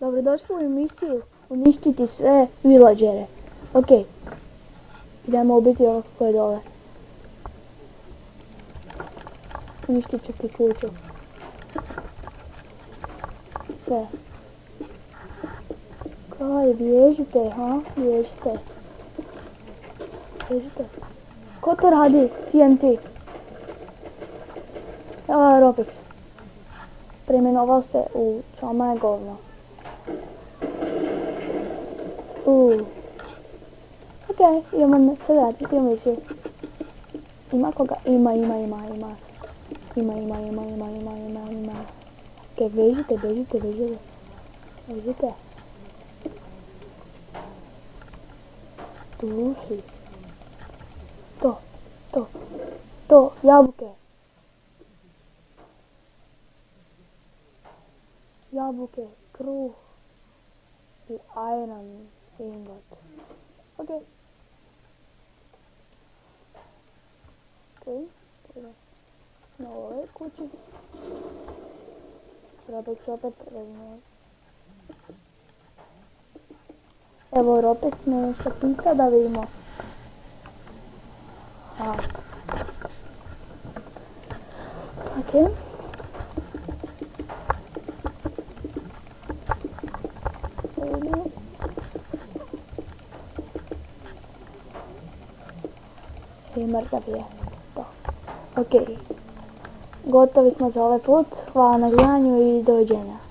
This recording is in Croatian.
Dobrodošli u emisiju uništiti sve villagere. Ok, idemo ubiti ovog koji je dole. Uništit ću ti kuću. Sve. Kaj, bježite, ha? Bježite. Bježite. Ko to radi? TNT. Ropex. Preimenovao se u čoma je govno. Ok, idemo se vratiti u emisiju. Ima koga? Ima. Ok, bežite. Tu si. To, jabuke. Jabuke, kruh i iron ingot. Ok. Na ovoj kući. Ropex opet razmiješ. Evo Ropex me nešto pita da vidimo. Ok. I mrtav je. To. Ok. Gotovi smo za ovaj put. Hvala na gledanju i doviđenja.